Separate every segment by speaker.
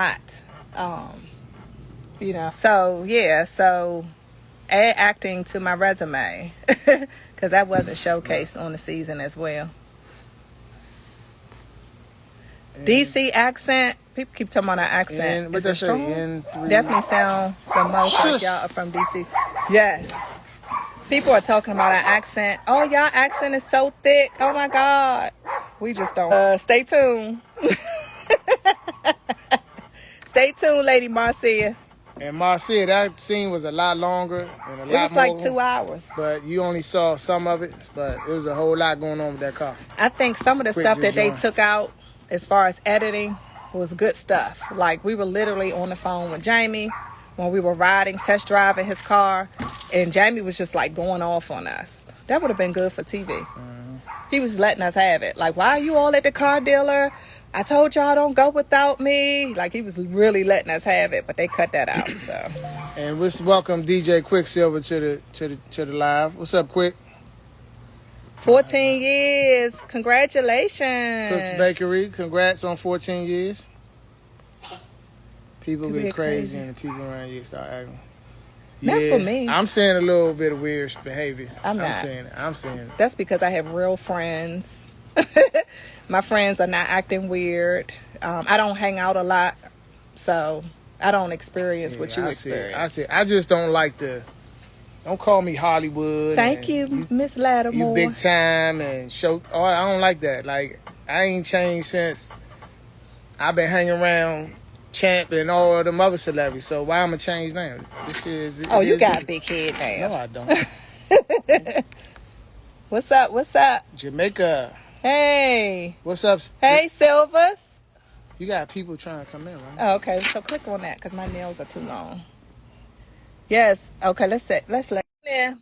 Speaker 1: not. So yeah, so add acting to my resume because that wasn't showcased on the season as well. DC accent. People keep talking about our accent.
Speaker 2: And what
Speaker 1: Is
Speaker 2: they
Speaker 1: it
Speaker 2: say?
Speaker 1: strong? Definitely sound the most like y'all are from DC. Yes. People are talking about our accent. Oh, y'all accent is so thick. Oh my God. We just don't. Stay tuned. Stay tuned, Lady Marcia.
Speaker 2: And Marcia, that scene was a lot longer and a
Speaker 1: It
Speaker 2: lot
Speaker 1: was like
Speaker 2: more.
Speaker 1: 2 hours.
Speaker 2: But you only saw some of it. But it was a whole lot going on with that car.
Speaker 1: I think some of the
Speaker 2: Quick
Speaker 1: stuff that they
Speaker 2: rejoin.
Speaker 1: took out as far as editing was good stuff. Like we were literally on the phone with Jamie when we were riding, test driving his car, and Jamie was just like going off on us. That would have been good for TV. He was letting us have it. Like, why are you all at the car dealer? I told y'all don't go without me. Like he was really letting us have it, but they cut that out. So.
Speaker 2: And let's welcome DJ Quicksilver to the live. What's up, Quick?
Speaker 1: 14 years. Congratulations.
Speaker 2: Cook's Bakery. Congrats on 14 years. People get crazy and the people around you start acting.
Speaker 1: Not for me.
Speaker 2: I'm seeing a little bit of weird behavior.
Speaker 1: I'm
Speaker 2: seeing it. I'm seeing it.
Speaker 1: That's because I have real friends. My friends are not acting weird. I don't hang out a lot, so I don't experience what you experience.
Speaker 2: I just don't like don't call me Hollywood.
Speaker 1: Thank you, Miss Lattimore.
Speaker 2: You big time and show. Oh, I don't like that. Like, I ain't changed since I've been hanging around Champ and all of them other celebrities. So why I'm gonna change now? This is.
Speaker 1: You got a big head now.
Speaker 2: No, I don't.
Speaker 1: What's up? What's up?
Speaker 2: Jamaica.
Speaker 1: Hey.
Speaker 2: What's up?
Speaker 1: Hey, Silvers.
Speaker 2: You got people trying to come in, right?
Speaker 1: Oh, okay. So click on that because my nails are too long. Yes. Okay. Let's let. Yeah.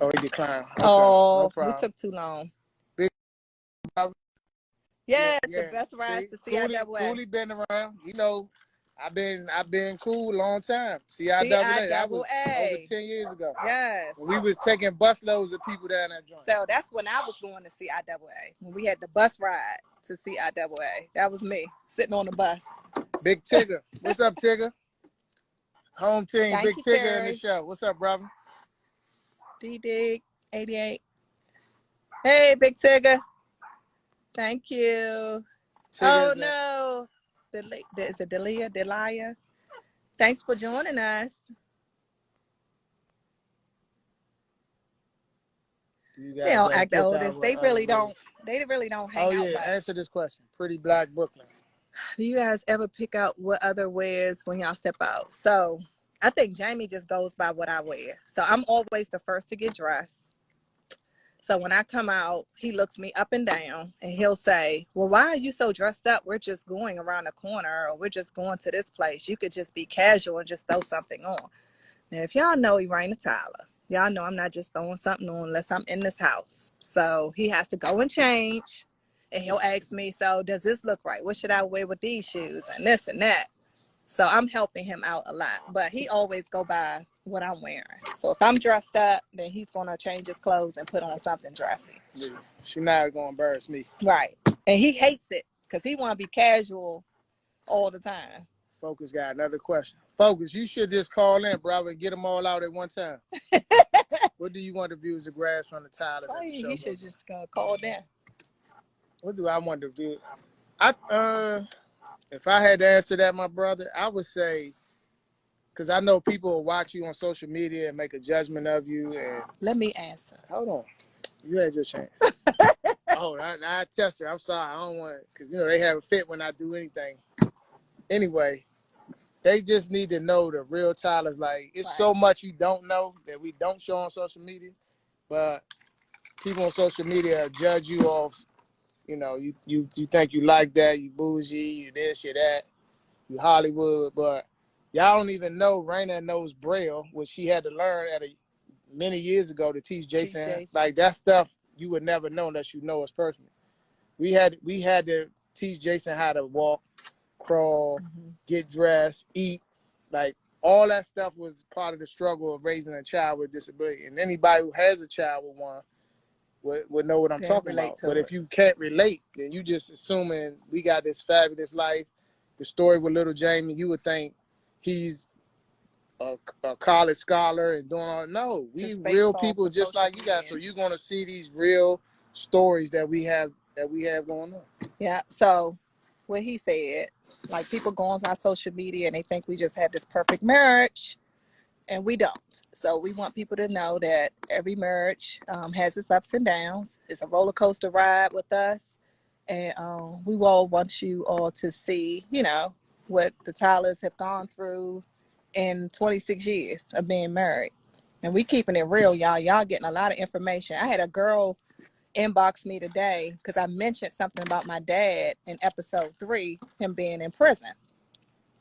Speaker 2: Oh, he declined. Okay.
Speaker 1: Oh,
Speaker 2: no
Speaker 1: we took too long.
Speaker 2: Big,
Speaker 1: yes, the best rides to CIAA.
Speaker 2: Cooley been around. You know, I've been cool a long time. CIAA. That was over 10 years ago.
Speaker 1: Yes.
Speaker 2: We was taking busloads of people down that joint.
Speaker 1: So that's when I was going to CIAA. When we had the bus ride to CIAA. That was me sitting on the bus.
Speaker 2: Big Tigger. What's up, Tigger? Home team.
Speaker 1: Thank
Speaker 2: Big
Speaker 1: you,
Speaker 2: Tigger
Speaker 1: Terry.
Speaker 2: in the show. What's up, brother?
Speaker 1: D-Dig 88. Hey, Big Tigger. Thank you. Tigger's no. Is it Delia? Thanks for joining us. They don't act the oldest. They really don't. They really don't hang out.
Speaker 2: Oh yeah, answer this question. Pretty Black Brooklyn.
Speaker 1: Do you guys ever pick out what other wears when y'all step out? So I think Jamie just goes by what I wear. So I'm always the first to get dressed. So when I come out, he looks me up and down and he'll say, well, why are you so dressed up? We're just going around the corner or we're just going to this place. You could just be casual and just throw something on. Now, if y'all know Irina Tyler, y'all know I'm not just throwing something on unless I'm in this house. So he has to go and change. And he'll ask me, so does this look right? What should I wear with these shoes and this and that? So I'm helping him out a lot. But he always go by what I'm wearing. So if I'm dressed up, then he's going to change his clothes and put on something dressy.
Speaker 2: Yeah, she's not going to embarrass me.
Speaker 1: Right. And he hates it because he want to be casual all the time.
Speaker 2: Focus got another question. Focus, you should just call in, brother, and get them all out at one time. What do you want the viewers to grasp from the Tylers at the show?
Speaker 1: He should just call in.
Speaker 2: What do I want to view? If I had to answer that, my brother, I would say, because I know people will watch you on social media and make a judgment of you. And
Speaker 1: let me answer.
Speaker 2: Hold on. You had your chance. I test her. I'm sorry. I don't want it. Because, they have a fit when I do anything. Anyway, they just need to know the real Tyler's. Like, it's so much you don't know that we don't show on social media. But people on social media judge you off. You think you like that, you bougie, you this, you that, you Hollywood, but y'all don't even know Raina knows Braille, which she had to learn many years ago to teach Jason. Like, that stuff you would never know unless you know us personally. We had to teach Jason how to walk, crawl, get dressed, eat. Like, all that stuff was part of the struggle of raising a child with disability. And anybody who has a child with one would know what I'm talking
Speaker 1: relate
Speaker 2: about.
Speaker 1: to
Speaker 2: But
Speaker 1: it.
Speaker 2: if you can't relate, then you just assuming we got this fabulous life. The story with little Jamie, you would think he's a college scholar and doing all. No, we
Speaker 1: Just
Speaker 2: real
Speaker 1: based off
Speaker 2: people
Speaker 1: of
Speaker 2: just
Speaker 1: social
Speaker 2: like you guys. So
Speaker 1: media.
Speaker 2: you're gonna see these real stories that we have going on.
Speaker 1: Yeah. So what he said, like people go on our social media and they think we just have this perfect marriage, and we don't. So we want people to know that every marriage has its ups and downs. It's a roller coaster ride with us, and we all want you all to see, you know, what the Tylers have gone through in 26 years of being married. And we keeping it real, y'all. Y'all getting a lot of information. I had a girl inbox me today because I mentioned something about my dad in episode 3, him being in prison.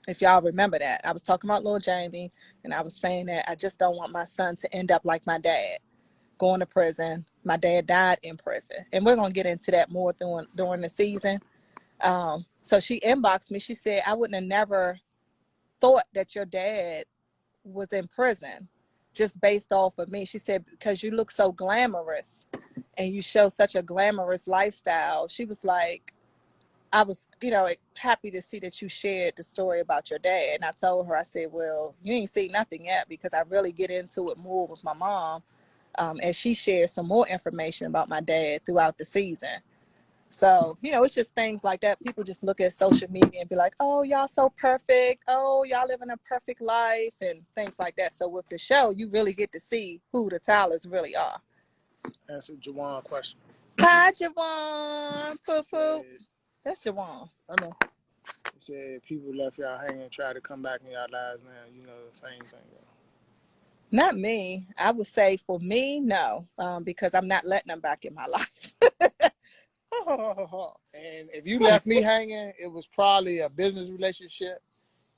Speaker 1: If y'all remember that, I was talking about little Jamie, and I was saying that I just don't want my son to end up like my dad, going to prison. My dad died in prison, and we're gonna get into that more during the season. So she inboxed me. She said, "I wouldn't have never thought that your dad was in prison, just based off of me." She said, "Because you look so glamorous, and you show such a glamorous lifestyle." She was like, I was, you know, happy to see that you shared the story about your dad. And I told her, I said, well, you ain't seen nothing yet, because I really get into it more with my mom as she shares some more information about my dad throughout the season. So, you know, it's just things like that. People just look at social media and be like, oh, y'all so perfect. Oh, y'all living a perfect life and things like that. So with the show, you really get to see who the Tylers really are.
Speaker 2: That's a Jawan question.
Speaker 1: Hi, Javon. Poo poo.
Speaker 2: Said,
Speaker 1: That's Javon.
Speaker 2: I know. He said people left y'all hanging and try to come back in y'all lives now. You know the same thing.
Speaker 1: Not me. I would say for me, no, because I'm not letting them back in my life.
Speaker 2: And if you left me hanging, it was probably a business relationship,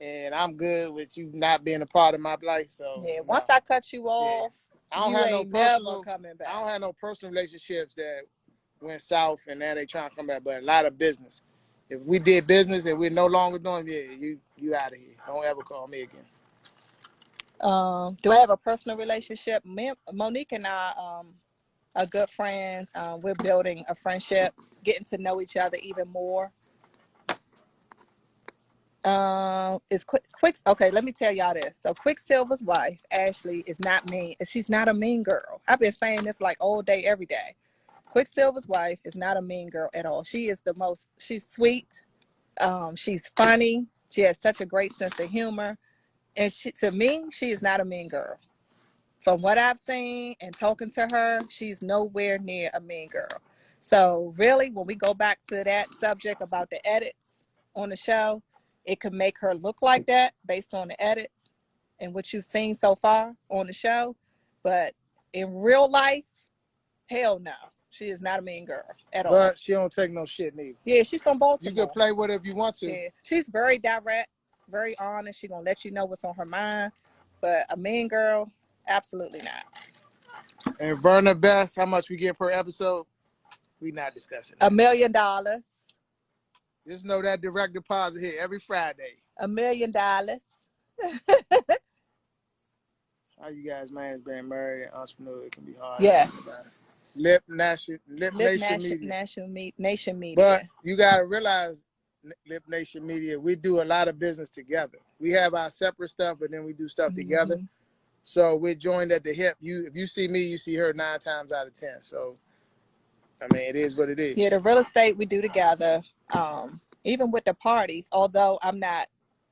Speaker 2: and I'm good with you not being a part of my life. So
Speaker 1: Yeah,
Speaker 2: no.
Speaker 1: once I cut you off,
Speaker 2: I don't
Speaker 1: you
Speaker 2: have no
Speaker 1: ain't never
Speaker 2: personal.
Speaker 1: coming back.
Speaker 2: I don't have no personal relationships that went south, and now they trying to come back. But a lot of business. If we did business and we're no longer doing, yeah, you out of here. Don't ever call me again.
Speaker 1: Do I have a personal relationship? Monique and I are good friends. We're building a friendship, getting to know each other even more. Is quick. Okay, let me tell y'all this. So Quicksilver's wife, Ashley, is not mean. She's not a mean girl. I've been saying this like all day, every day. Quicksilver's wife is not a mean girl at all. She's sweet. She's funny. She has such a great sense of humor. And to me, she is not a mean girl. From what I've seen and talking to her, she's nowhere near a mean girl. So really, when we go back to that subject about the edits on the show, it could make her look like that based on the edits and what you've seen so far on the show. But in real life, hell no. She is not a mean girl at all.
Speaker 2: But she don't take no shit neither.
Speaker 1: Yeah, she's from Baltimore.
Speaker 2: You can play with her if you want to.
Speaker 1: Yeah, she's very direct, very honest. She's going to let you know what's on her mind. But a mean girl, absolutely not.
Speaker 2: And Verna Best, how much we get per episode? We not discussing that.
Speaker 1: $1 million.
Speaker 2: Just know that direct deposit here every Friday.
Speaker 1: $1 million.
Speaker 2: How you guys manage being married and entrepreneur? It can be hard.
Speaker 1: Yes.
Speaker 2: Lip Nation
Speaker 1: Media.
Speaker 2: But you got to realize, Lip Nation Media, we do a lot of business together. We have our separate stuff, but then we do stuff together. So we're joined at the hip. If you see me, you see her 9 times out of 10. So, I mean, it is what it is.
Speaker 1: Yeah, the real estate we do together. Even with the parties, although I'm not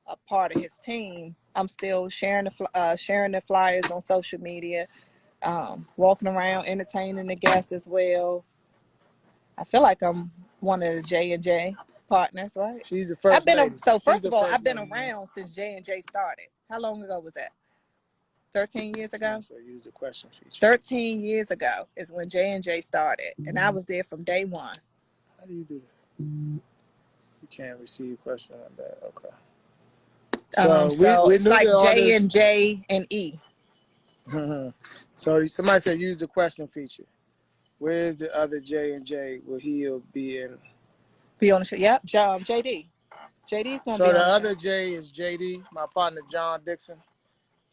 Speaker 1: a part of his team, I'm still sharing the flyers on social media, walking around, entertaining the guests as well. I feel like I'm one of the J&J partners, right?
Speaker 2: She's the first lady.
Speaker 1: First of all, I've been around since J&J started. How long ago was that? 13 years ago?
Speaker 2: So use the question feature.
Speaker 1: 13 years ago is when J&J started, and I was there from day one.
Speaker 2: How do you do this? You can't receive question on that. Okay.
Speaker 1: So it's like J and J and E.
Speaker 2: So somebody said use the question feature. Where's the other J and J? Will he be in?
Speaker 1: Be on the show. Yep, JD. JD's gonna be on the show.
Speaker 2: So the other J is JD, my partner John Dixon.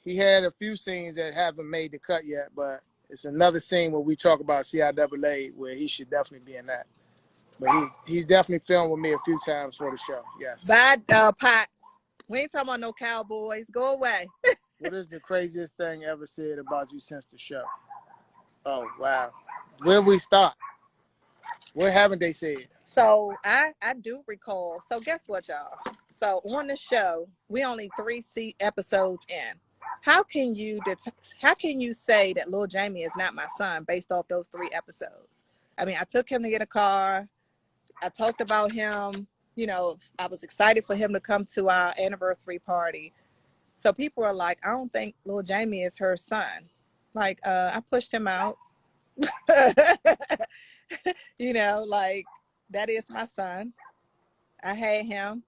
Speaker 2: He had a few scenes that haven't made the cut yet, but it's another scene where we talk about CIAA where he should definitely be in that. But he's definitely filmed with me a few times for the show. Yes.
Speaker 1: Bye, Pots. We ain't talking about no cowboys. Go away.
Speaker 2: What is the craziest thing ever said about you since the show? Oh, wow. Where we start? What haven't they said?
Speaker 1: So I do recall. So guess what, y'all? So on the show, we only 3 episodes in. How can you say that Lil Jamie is not my son based off those 3 episodes? I mean, I took him to get a car. I talked about him. You know, I was excited for him to come to our anniversary party. So people are like, I don't think Lil Jamie is her son. Like, I pushed him out. You know, like, that is my son. I had him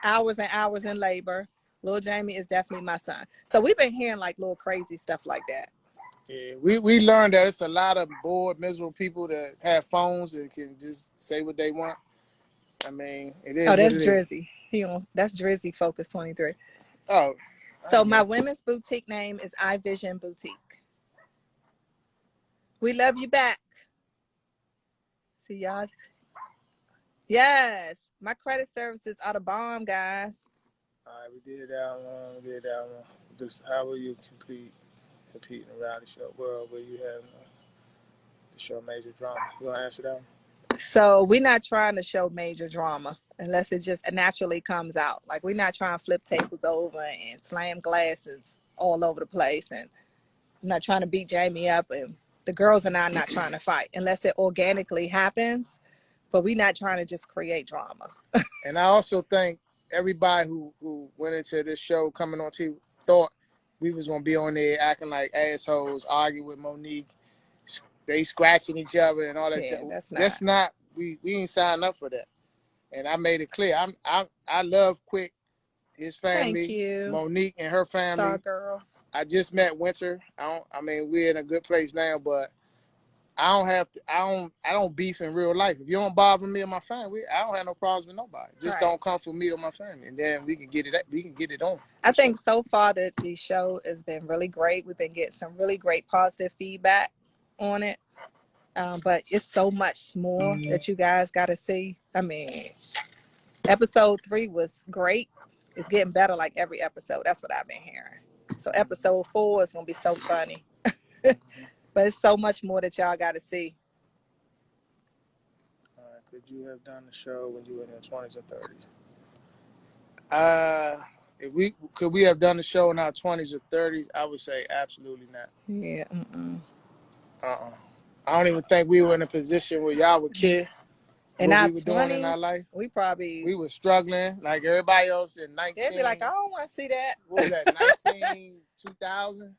Speaker 1: hours and hours in labor. Lil Jamie is definitely my son. So we've been hearing like little crazy stuff like that.
Speaker 2: Yeah, we learned that it's a lot of bored, miserable people that have phones and can just say what they want. I mean, it is.
Speaker 1: Oh, that's Drizzy. That's Drizzy Focus 23.
Speaker 2: Oh.
Speaker 1: So my women's boutique name is iVision Boutique. We love you back. See y'all. Yes, my credit services are the bomb, guys.
Speaker 2: All right, we did that one. Just how will you compete in a reality show world where you have to show major drama? You want to answer that one?
Speaker 1: So we're not trying to show major drama unless it just naturally comes out. Like, we're not trying to flip tables over and slam glasses all over the place. And I'm not trying to beat Jamie up. And the girls and I are not trying to fight unless it organically happens. But we're not trying to just create drama.
Speaker 2: And I also think everybody who went into this show coming on TV thought we was going to be on there acting like assholes, arguing with Monique, they scratching each other and all that.
Speaker 1: Yeah,
Speaker 2: that's not. We ain't signed up for that. And I made it clear. I love Quick, his family,
Speaker 1: Thank you.
Speaker 2: Monique and her family.
Speaker 1: Star girl.
Speaker 2: I just met Winter. We're in a good place now, but I don't beef in real life. If you don't bother me or my family, I don't have no problems with nobody. Just don't come for me or my family, and then we can get it on.
Speaker 1: I think so far that the show has been really great. We've been getting some really great positive feedback on it. But it's so much more that you guys got to see. I mean, episode 3 was great. It's getting better like every episode. That's what I've been hearing. So episode 4 is going to be so funny. But it's so much more that y'all got to see.
Speaker 2: Could you have done the show when you were in your 20s or 30s? Could we have done the show in our 20s or 30s? I would say absolutely not.
Speaker 1: Yeah.
Speaker 2: I don't even think we were in a position where y'all would care
Speaker 1: in our
Speaker 2: we were
Speaker 1: 20s,
Speaker 2: doing in our life.
Speaker 1: We
Speaker 2: were struggling like everybody else in 19.
Speaker 1: They'd be like, I don't want to see that.
Speaker 2: What was that? 2000,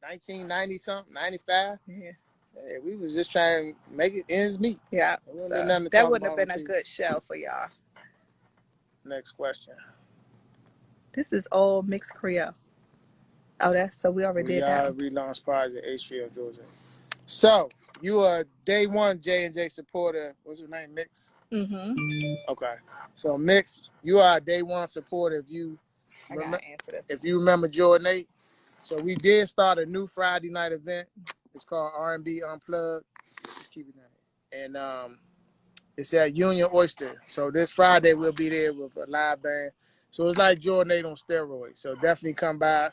Speaker 2: 1990 something, 95.
Speaker 1: Yeah.
Speaker 2: Yeah, we was just trying to make it ends meet.
Speaker 1: Yeah. So that wouldn't have been a good show for y'all.
Speaker 2: Next question.
Speaker 1: This is all mixed Creole. Oh, we already did that.
Speaker 2: We relaunched Project H3 Georgia. So you are day one J&J supporter. What's your name, Mix?
Speaker 1: Mm-hmm.
Speaker 2: Okay. So Mix, you are a day one supporter. If you remember Jordan 8. So we did start a new Friday night event. It's called R&B Unplugged. Just keep it in. And it's at Union Oyster. So this Friday we'll be there with a live band. So it's like Jordan 8 on steroids. So definitely come by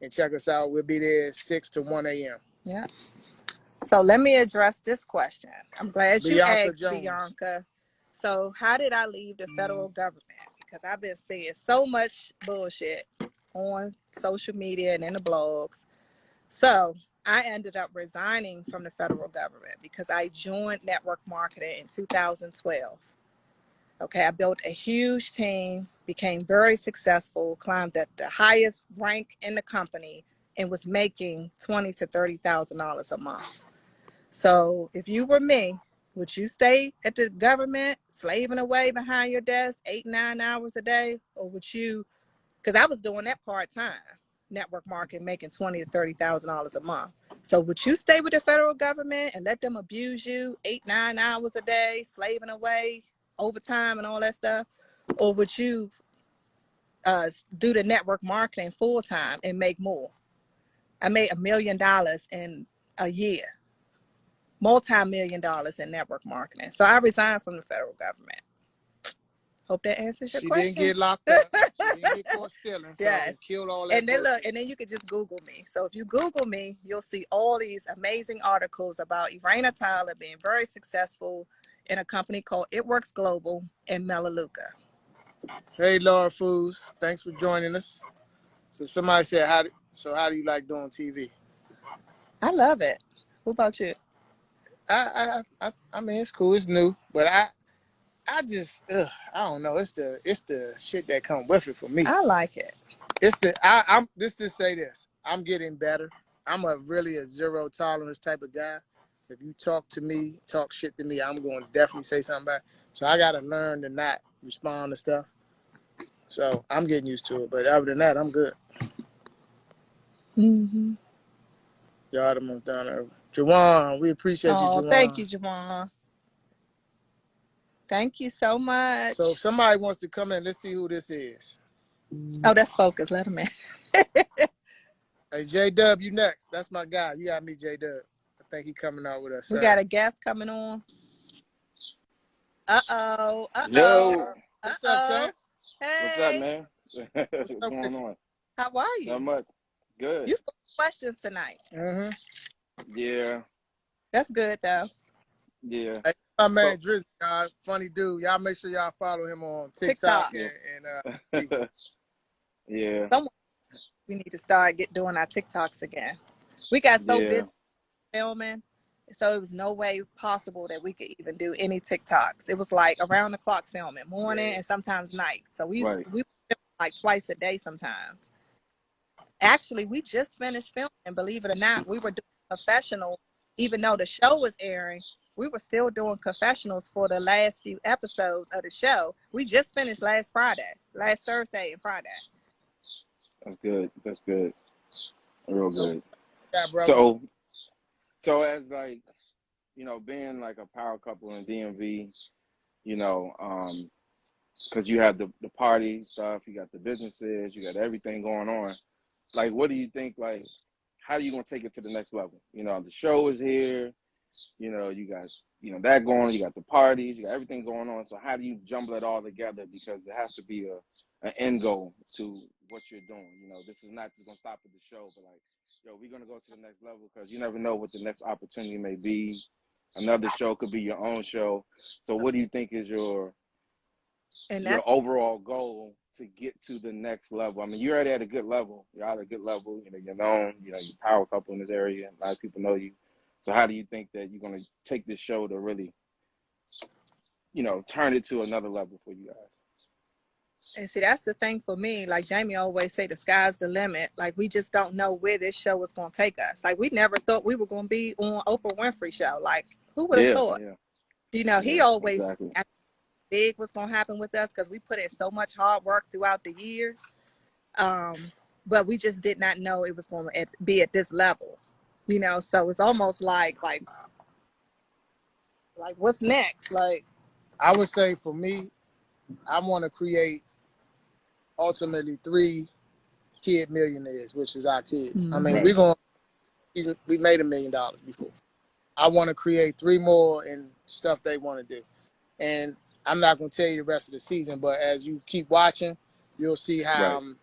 Speaker 2: and check us out. We'll be there 6 to 1 a.m.
Speaker 1: Yeah. So let me address this question. I'm glad you asked,
Speaker 2: Jones.
Speaker 1: Bianca. So how did I leave the federal government? Because I've been seeing so much bullshit on social media and in the blogs. So I ended up resigning from the federal government because I joined network marketing in 2012. Okay, I built a huge team, became very successful, climbed at the highest rank in the company, and was making $20,000 to $30,000 a month. So if you were me, would you stay at the government slaving away behind your desk 8-9 hours a day, or would you? Because I was doing that part-time, network marketing, making $20,000 to $30,000 a month. So would you stay with the federal government and let them abuse you 8-9 hours a day, slaving away, overtime and all that stuff? Or would you do the network marketing full-time and make more? I made $1 million in a year, multi-million dollars in network marketing. So I resigned from the federal government. Hope that answers your
Speaker 2: She
Speaker 1: question.
Speaker 2: didn't get locked up. She didn't get caught stealing. So
Speaker 1: Yes.
Speaker 2: killed all that.
Speaker 1: And then look, and then you could just Google me. So if you Google me, you'll see all these amazing articles about Irena Tyler being very successful in a company called It Works Global in Melaleuca.
Speaker 2: Hey, Laura Foods, thanks for joining us. So somebody said, how do you like doing TV?
Speaker 1: I love it. What about you?
Speaker 2: I mean, it's cool, it's new, but I just I don't know. It's the shit that come with it for me.
Speaker 1: I like it.
Speaker 2: I'm this to say this. I'm getting better. I'm really a zero tolerance type of guy. If you talk shit to me, I'm going to definitely say something back. So I got to learn to not respond to stuff. So I'm getting used to it. But other than that, I'm good.
Speaker 1: Mm-hmm.
Speaker 2: Y'all the most down there. Jawan, we appreciate you, Jawan.
Speaker 1: Thank you, Jawan. Thank you so much.
Speaker 2: So if somebody wants to come in, let's see who this is.
Speaker 1: Oh, that's Focus. Let him in.
Speaker 2: Hey, J-Dub, you next. That's my guy. You got me, J-Dub. I think he coming out with us.
Speaker 1: We got a guest coming on. Uh-oh.
Speaker 3: Yo.
Speaker 2: What's up, champ?
Speaker 1: Hey.
Speaker 3: What's up, man? What's going on?
Speaker 1: How are you?
Speaker 3: Not much. Good.
Speaker 1: You full of questions tonight.
Speaker 2: Mm-hmm.
Speaker 3: Yeah.
Speaker 1: That's good, though.
Speaker 3: Yeah.
Speaker 2: Hey, my man, Drizzy, y'all, funny dude. Y'all make sure y'all follow him on TikTok. And
Speaker 3: yeah.
Speaker 1: We need to start doing our TikToks again. We got so busy filming, so it was no way possible that we could even do any TikToks. It was like around the clock filming, morning and sometimes night. So we film like twice a day sometimes. Actually, we just finished filming. Believe it or not, we were doing confessional. Even though the show was airing, we were still doing confessionals for the last few episodes of the show. We just finished last Thursday and Friday.
Speaker 3: That's good. That's good. Real good.
Speaker 2: Yeah, brother.
Speaker 3: So as like, you know, being like a power couple in DMV, you know, because you have the party stuff, you got the businesses, you got everything going on. Like, what do you think, like, how are you going to take it to the next level? You know, the show is here, you know, you got, you know, that going on, you got the parties, you got everything going on. So how do you jumble it all together? Because there has to be an end goal to what you're doing. You know, this is not just going to stop at the show, but like, yo, we're going to go to the next level because you never know what the next opportunity may be. Another show could be your own show. So what do you think is your overall goal to get to the next level? I mean, you're already at a good level. You're at a good level. You know, you're known. You know, you're a power couple in this area. A lot of people know you. So how do you think that you're going to take this show to really, you know, turn it to another level for you guys?
Speaker 1: And see, that's the thing for me. Like Jamie always say, the sky's the limit. Like, we just don't know where this show was going to take us. Like, we never thought we were going to be on Oprah Winfrey show. Like, who would have thought? Yeah. You know, he always big what's going to happen with us because we put in so much hard work throughout the years. But we just did not know it was going to be at this level. You know, so it's almost like what's next? Like,
Speaker 2: I would say for me, I want to create ultimately 3 kid millionaires, which is our kids. I mean, we made $1 million before. I want to create 3 more and stuff they want to do. And I'm not going to tell you the rest of the season, but as you keep watching, you'll see how I'm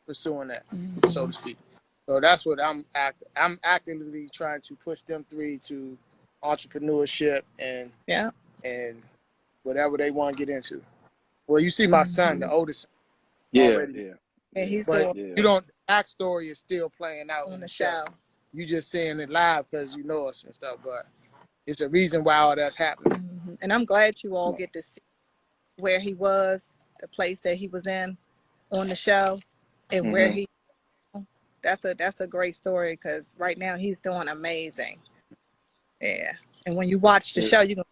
Speaker 2: pursuing that, so to speak. So that's what I'm actively trying to push them 3 to entrepreneurship and whatever they want to get into. Well, you see my son, the oldest.
Speaker 1: And he's
Speaker 2: but you don't. Backstory is still playing out
Speaker 1: on the show.
Speaker 2: You just seeing it live because you know us and stuff, but it's a reason why all that's happening.
Speaker 1: And I'm glad you all get to see where he was, the place that he was in on the show, and where he. That's a great story because right now he's doing amazing. Yeah, and when you watch the show, you go,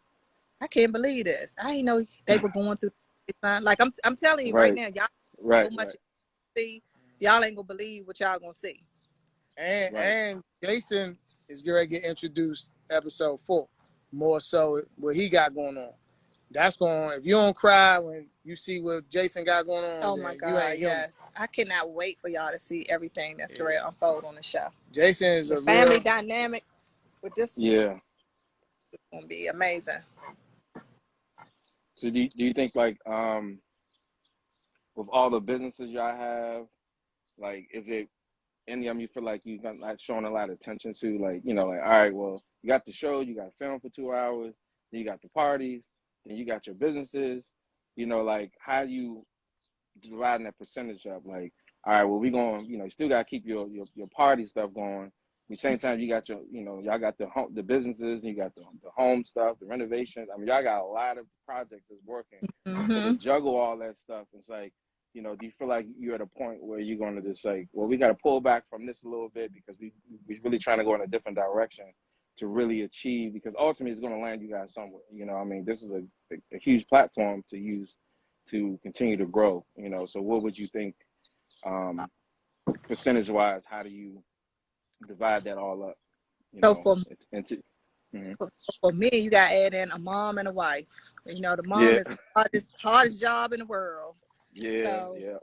Speaker 1: I can't believe this. I didn't know they were going through this time. Like I'm telling you right now, y'all so much see, y'all ain't gonna believe what y'all gonna see.
Speaker 2: And Jason is going to get introduced episode 4, more so what he got going on. That's going. If you don't cry when you see what Jason got going on,
Speaker 1: oh my God, yes, I cannot wait for y'all to see everything that's going to unfold on the show.
Speaker 2: Jason is
Speaker 1: the family dynamic. with this,
Speaker 3: Yeah.
Speaker 1: it's gonna be amazing.
Speaker 3: So do you think like with all the businesses y'all have, like is it any of them you feel like you got not showing a lot of attention to? Like, you know, like all right, well, you got the show, you got film for 2 hours, then you got the parties, then you got your businesses. You know, like how you dividing that percentage up? Like, all right, well, we going, you know, you still got to keep your party stuff going. At the same time, you got your, you know, y'all got the businesses, and you got the home stuff, the renovations. I mean, y'all got a lot of projects that's working. So to
Speaker 1: Mm-hmm.
Speaker 3: juggle all that stuff, it's like, you know, do you feel like you're at a point where you're going to just like, well, we got to pull back from this a little bit because we're really trying to go in a different direction to really achieve, because ultimately it's going to land you guys somewhere. You know, I mean, this is a huge platform to use to continue to grow, you know. So what would you think, percentage wise, how do you divide that all up, you
Speaker 1: So
Speaker 3: know,
Speaker 1: for
Speaker 3: into mhm.
Speaker 1: for, for me, you got to add in a mom and a wife. You know, the mom
Speaker 3: Yeah,
Speaker 1: is the hardest job in the world.
Speaker 3: yeah,
Speaker 1: So
Speaker 3: yeah,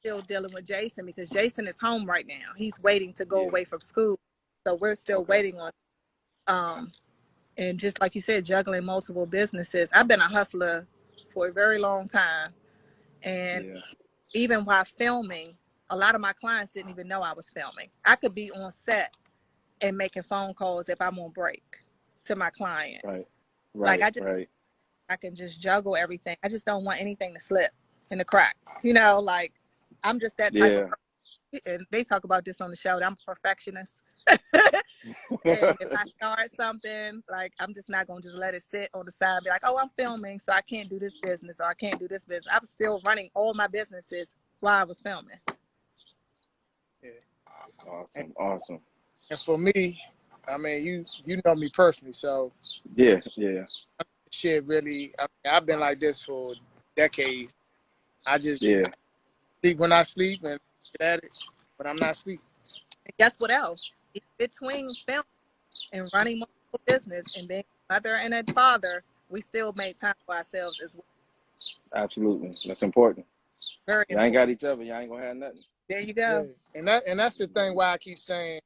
Speaker 1: still dealing with Jason because Jason is home right now. He's waiting to go
Speaker 3: yeah,
Speaker 1: away from school. So we're still
Speaker 3: okay,
Speaker 1: waiting on and just like you said, juggling multiple businesses. I've been a hustler for a very long time. And
Speaker 3: yeah,
Speaker 1: even while filming, a lot of my clients didn't even know I was filming. I could be on set and making phone calls if I'm on break to my
Speaker 3: right,
Speaker 1: clients. Like
Speaker 3: right, right,
Speaker 1: I can just juggle everything. I just don't want anything to slip in the crack. You know, like I'm just that type of
Speaker 3: yeah.
Speaker 1: person. And they talk about this on the show. That I'm a perfectionist. And if I start something, like I'm just not gonna just let it sit on the side and be like, oh, I'm filming, so I can't do this business or I can't do this business. I was still running all my businesses while I was filming.
Speaker 2: Yeah. And,
Speaker 3: Awesome, awesome.
Speaker 2: and for me, I mean, you know me personally, so
Speaker 3: Yeah, yeah,
Speaker 2: shit really. I mean, I've been like this for decades. I just
Speaker 3: yeah,
Speaker 2: sleep when I sleep and get at it when I'm not sleeping.
Speaker 1: And guess what else? Between film and running multiple business and being a mother and a father, we still made time for ourselves as well.
Speaker 3: absolutely. That's important.
Speaker 1: Very
Speaker 3: Y'all ain't
Speaker 1: important.
Speaker 3: got each other, y'all ain't gonna have nothing.
Speaker 1: There you
Speaker 2: Yeah,
Speaker 1: go.
Speaker 2: and that's the thing why I keep saying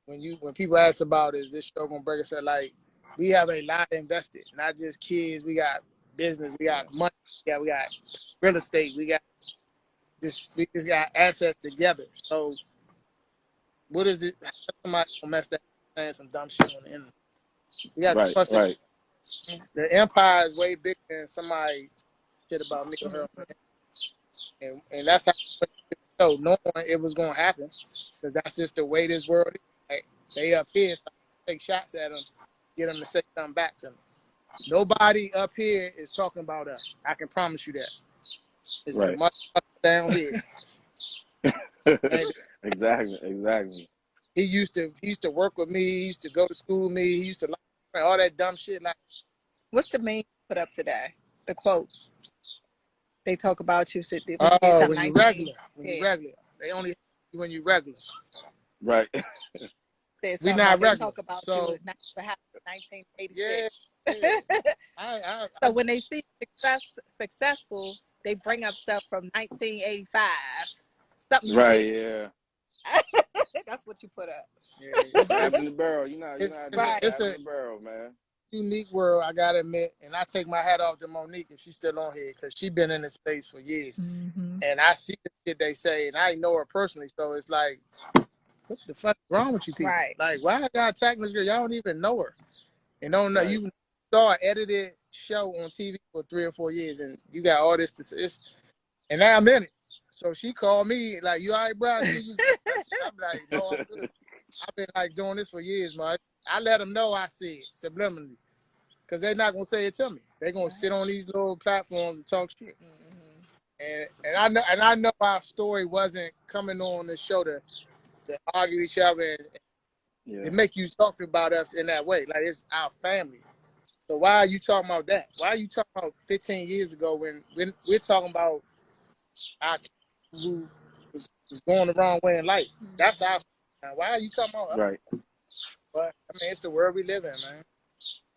Speaker 2: when people ask about is this show gonna break us up, like we have a lot invested, not just kids. We got business, we got money, we got real estate, we just got assets together. So what is it? How somebody gonna mess that saying some dumb shit on the internet? We got
Speaker 3: Right,
Speaker 2: plus
Speaker 3: right,
Speaker 2: the empire is way bigger than somebody shit about me or her, and that's how so knowing it was gonna happen because that's just the way this world is. Like, they up here, so I take shots at them, get them to say something back to me. Nobody up here is talking about us. I can promise you that. It's the
Speaker 3: right.
Speaker 2: motherfucker down here. And
Speaker 3: Exactly, exactly.
Speaker 2: he used to work with me. He used to go to school with me. He used to like all that dumb shit. Like,
Speaker 1: What's the meme you put up today? The quote they talk about you should when you did
Speaker 2: oh,
Speaker 1: something
Speaker 2: when you
Speaker 1: 19.
Speaker 2: regular,
Speaker 1: Yeah.
Speaker 2: they only have you when you regular.
Speaker 3: Right.
Speaker 1: Said
Speaker 2: We
Speaker 1: something
Speaker 2: not
Speaker 1: about they
Speaker 2: regular.
Speaker 1: talk about you
Speaker 2: So
Speaker 1: in 1986.
Speaker 2: yeah, yeah. I
Speaker 1: So when they see successful, they bring up stuff from 1985, something you
Speaker 3: Right,
Speaker 1: did.
Speaker 3: yeah.
Speaker 1: That's what you put up.
Speaker 2: yeah.
Speaker 3: Crab in the barrel. You know how to do that.
Speaker 1: Right.
Speaker 3: Crab in the barrel, man.
Speaker 2: Unique world, I gotta admit, and I take my hat off to Monique if she's still on here because she been in this space for years,
Speaker 1: Mm-hmm.
Speaker 2: and I see the shit they say, and I know her personally, so it's like, what the fuck is wrong with you people?
Speaker 1: Right.
Speaker 2: Like, why I gotta attack this girl? Y'all don't even know her, and don't know
Speaker 3: Right.
Speaker 2: you saw an edited show on TV for 3 or 4 years, and you got all this to say, and now I'm in it. So she called me like, "You all right, bro?" I'm like, "No, I'm good. I've been like doing this for years, man. I let them know I see it subliminally." Because they're not gonna say it to me. They're gonna sit on these little platforms and talk shit.
Speaker 1: Mm-hmm.
Speaker 2: And I know our story wasn't coming on the show to argue each other and
Speaker 3: Yeah.
Speaker 2: to make you talk about us in that way. Like it's our family. So why are you talking about that? Why are you talking about 15 years ago when we're talking about our kid who was going the wrong way in life? That's our story. Why are you talking about us?
Speaker 3: Right.
Speaker 2: But I mean, it's the world we live in, man.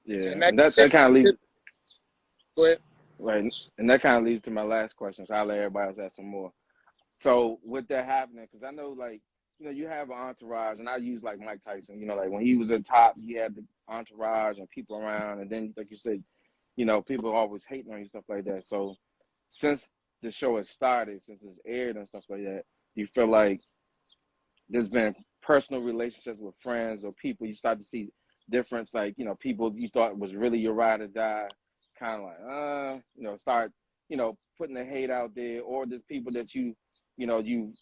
Speaker 3: Yeah.
Speaker 2: And
Speaker 3: And that kind of leads.
Speaker 2: go ahead.
Speaker 3: Right. And that kind of leads to my last question. So I'll let everybody else ask some more. So with that happening, because I know like you know, you have an entourage, and I use like Mike Tyson. You know, like when he was at top, he had the entourage and people around, and then like you said, you know, people are always hating on you, stuff like that. So since the show has started, since it's aired and stuff like that, do you feel like there's been personal relationships with friends or people you start to see difference, like, you know, people you thought was really your ride or die, kind of like, you know, start, you know, putting the hate out there, or there's people that you know, you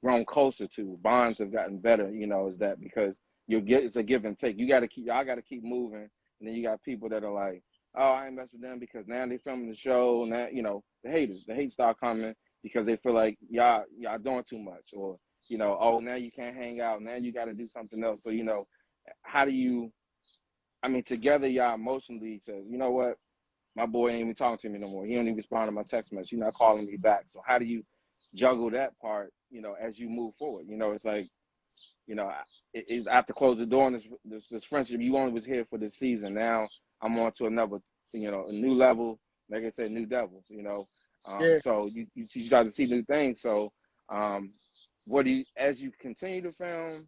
Speaker 3: grown closer to, bonds have gotten better, you know, is that because it's a give and take. Y'all got to keep moving. And then you got people that are like, oh, I ain't mess with them because now they filming the show, and that, you know, the hate start coming because they feel like y'all doing too much, or, you know, oh, now you can't hang out. Now you got to do something else. So, you know, how do you, I mean, together y'all emotionally says, you know what, my boy ain't even talking to me no more. He don't even respond to my text message. He's not calling me back. So how do you juggle that part, you know, as you move forward? You know, it's like, you know, it's I have to close the door on this friendship. You only was here for this season. Now I'm on to another, you know, a new level. Like I said, new devils, you know.
Speaker 2: Yeah.
Speaker 3: So you start to see new things. So what do you, as you continue to film,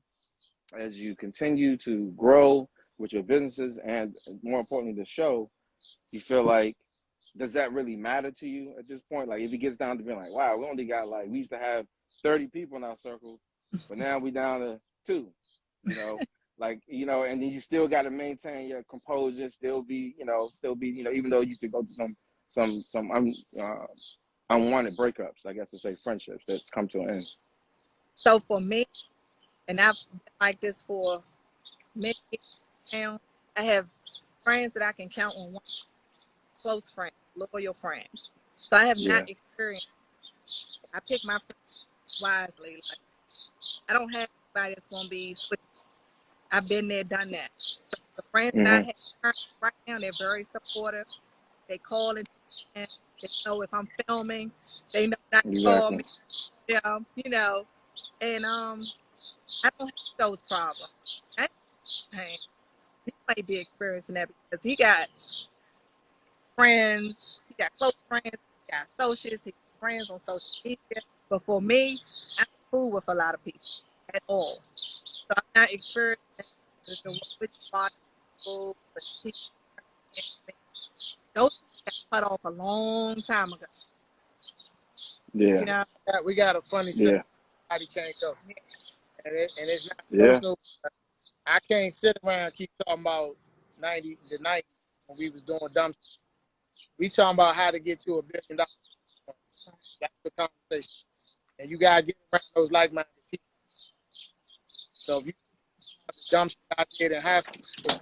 Speaker 3: as you continue to grow with your businesses, and more importantly, the show, you feel like, does that really matter to you at this point? Like, if it gets down to being like, wow, we only got like, we used to have 30 people in our circle, but now we down to 2, you know, like, you know, and then you still got to maintain your composure, still be, you know, even though you could go to some unwanted breakups, I guess to say, friendships that's come to an end.
Speaker 1: So for me, and I've been like this for many years now, I have friends that I can count on, one close friend, loyal friend. So I have not experienced, I pick my friends wisely. Like, I don't have anybody that's going to be switched. I've been there, done that. So the friends that I have right now, they're very supportive. They call and they know if I'm filming, they know not to call me. Yeah, you know, and I don't have those problems. He might be experiencing that because he got friends, he got close friends, he got associates, he got friends on social media. But for me, I'm cool with a lot of people at all. So I'm not experiencing the with people, those got cut off a long time ago.
Speaker 3: Yeah.
Speaker 1: You know?
Speaker 2: We got a funny saying, everybody can't go. And it's not personal. I can't sit around and keep talking about the 90s when we was doing dumb shit. We talking about how to get to $1 billion. That's the conversation. And you gotta get around those like-minded people. So if you dumb shit out there in high school,